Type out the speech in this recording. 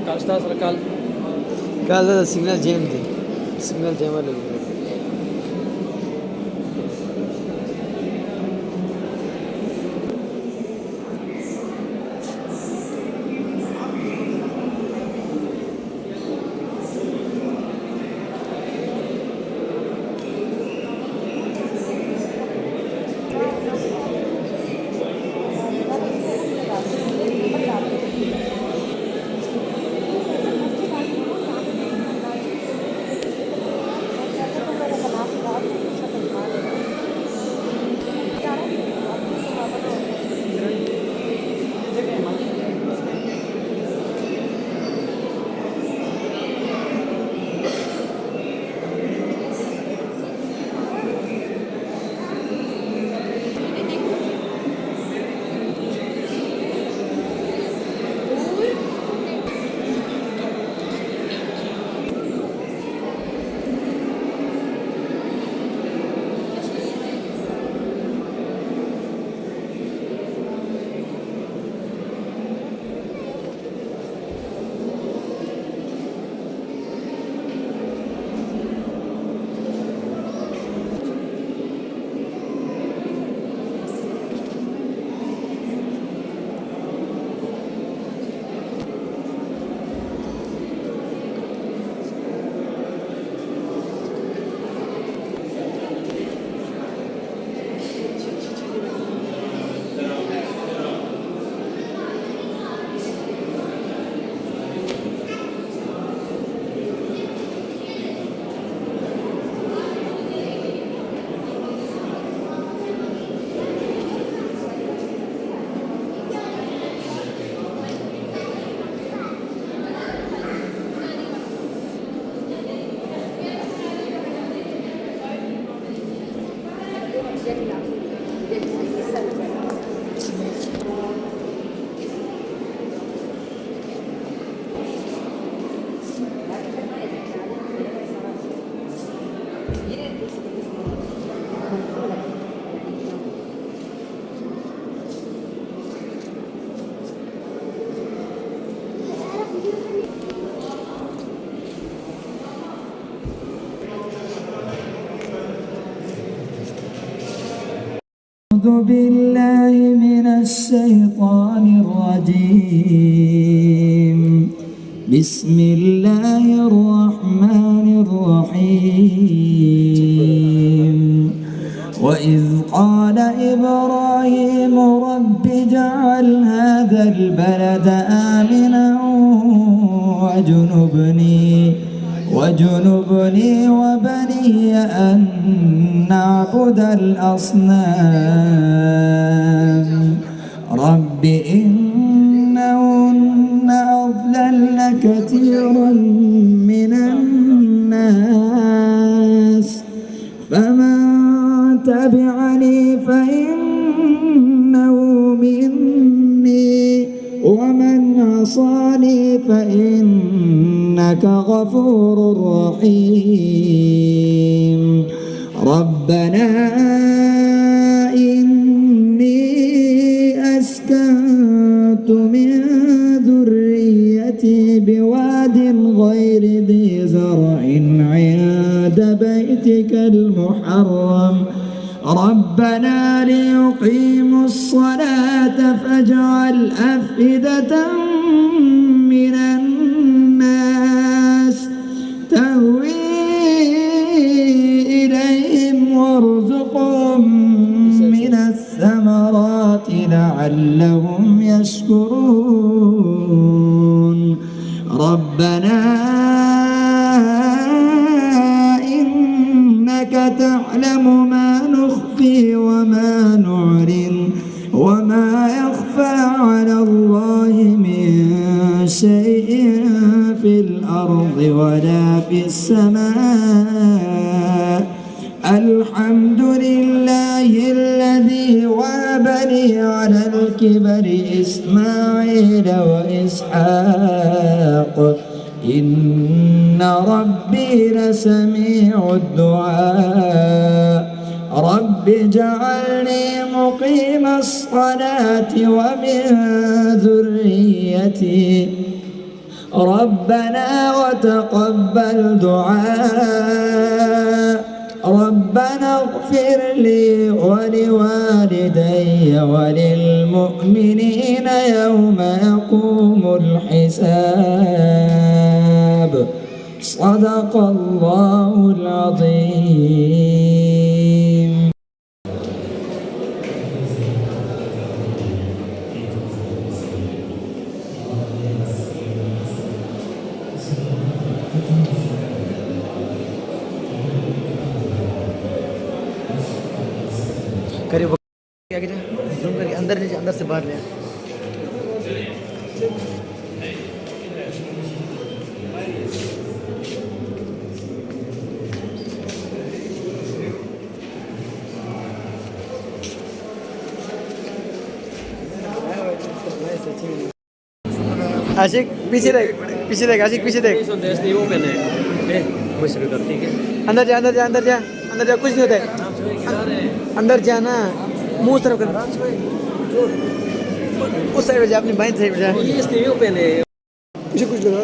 काश्ता सर काल signal jam थी, सिग्नल जैम लगी। أعوذ بالله من الشيطان الرجيم. بسم الله الرحمن الرحيم. وإذ قال إبراهيم رب اجعل هذا البلد آمنا وجنبني وبني أن نعبد الأصنام. رب إنهن أضللن كثيرا من الناس فمن تبعني فإنه مني ومن عصاني فإنك غفور رحيم. ربنا إني أسكنت من ذريتي بواد غير ذي زرع عند بيتك المحرم ربنا ليقيموا الصلاة فاجعل أفئدة من الناس تهوي إليهم وارزقهم من الثمرات لعلهم يشكرون. ربنا إنك تعلم ما نخفي وما نعلن وما يخفى على الله من شيء في الأرض ولا في السماء. الحمد لله الذي وهب لي على الكبر إسماعيل وإسحاق إن ربي لسميع الدعاء. رب اجعلني مقيم الصلاة ومن ذريتي ربنا وتقبل دعاء ربنا اغفر لي ولوالدي وللمؤمنين يوم يقوم الحساب صدق الله العظيم. करीब क्या कीजिए जूम करके अंदर लीजिए अंदर से बाहर ले आए। आशिक पीछे देख आशिक पीछे देख। अंदर जा अंदर जा अंदर जा अंदर जा, कुछ नहीं होता है। अंदर जाना, मुंह तरफ कर, उस साइड जा, अपनी बाईं साइड जा। पीछे कुछ लगा